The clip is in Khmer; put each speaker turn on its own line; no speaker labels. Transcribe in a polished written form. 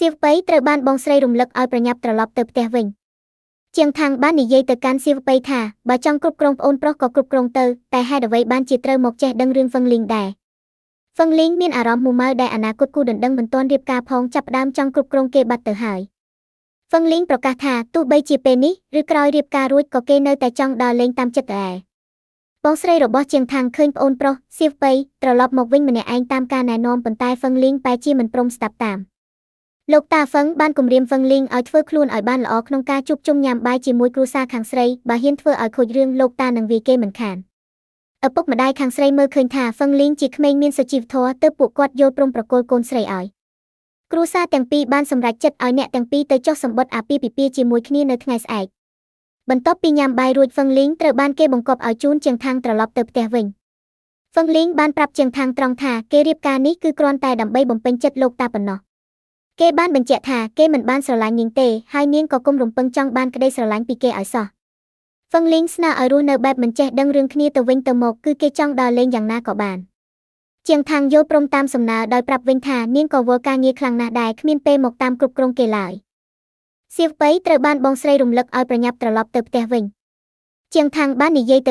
សៀវប៉ៃត្រូវបានបងស្រីរំលឹកឲ្យប្រញាប់ត្រឡប់ទៅផ្ទះវិញជាងថាងបាននិយាយទៅកាន់សៀវប៉ៃថាបើចង់គ្រប់គ្រងប្អូនប្រុសក៏គ្រប់គ្រងទៅតែហេតុអ្វីបានជាត្រូវមកចេះដឹងរឿងហ្វឹងលីងដែរហ្វឹងលីងមានអារម្មណ៍មួម៉ៅដែលអនាគតគូដណ្ដឹងមិនទាន់រៀបការផងចាប់ផ្ដើមចង់គ្រប់គ្រងគេបាត់ទៅហើយហ្វឹងលីងប្រកាសថាទោះបីជាពេលនេះឬក្រោយរៀបការរួចក៏គេនៅតែចង់ដើរលេងតាមចិត្តដែរបងស្រីរបស់ជាងថាងឃើញប្អូនប្រុសសៀវប៉ៃត្រឡប់មកវិញម្នាក់ឯងតាមការណែនាំប៉ុន្តែហ្វឹងលីងបែរជាមិនព្រមស្ដាប់តាមលោកតាហ្វឹងបានគំរាមហ្វឹងលីងឲ្យធ្វើខ្លួនឲ្យបានល្អក្នុងការជួបជុំញ៉ាំបាយជាមួយគ្រួសារខាងស្រីបើហ៊ានធ្វើឲ្យខូចរឿងលោកតានឹងវាយគេមិនខានឪពុកម្ដាយខាងស្រីមើលឃើញថាហ្វឹងលីងជាក្មេងមានសុជីវធម៌ទើបពួកគាត់យល់ព្រមប្រគល់កូនស្រីឲ្យគ្រួសារទាំងពីរបានសម្រេចចិត្តឲ្យអ្នកទាំងពីរទៅចុះសម្បុត្រអាពាហ៍ពិពាហ៍ជាមួយគ្នានៅថ្ងៃស្អែកបន្ទាប់ពីញ៉ាំបាយរួចហ្វឹងលីងត្រូវបានគេបង្គាប់ឲ្យជូនជាងថាងត្រឡប់ទៅផ្ទះវិញហ្វឹងលីងបានប្រាប់ជាងថាងត្រង់ថាគេរៀបការនេះគឺគ្រាន់តែដើម្បីបំពេញចិត្តលោកតាប៉ុណ្ណោះគេបានបញ្ជាក់ថាគេមិនបានស្រឡាញ់នាងទេហើយនាងក៏គុំរំពឹងចង់បានក្តីស្រឡាញ់ពីគេឲ្យសោះហ្វឹងលីងស្នើឲ្យរស់នៅបែបមិនចេះដឹងរឿងគ្នាទៅវិញទៅមកគឺគេចង់ដើរលេងយ៉ាងណាក៏បានជាងថាងយល់ព្រមតាមសំណើដោយប្រាប់វិញថានាងក៏វល់ការងារខ្លាំងណាស់ដែរគ្មានពេលមកតាមគ្រប់គ្រងគេឡើយសៀវប៉ៃត្រូវបានបងស្រីរំលឹកឲ្យប្រញាប់ត្រឡប់ទៅផ្ទះវិញជាងថាងបាននិយាយទៅ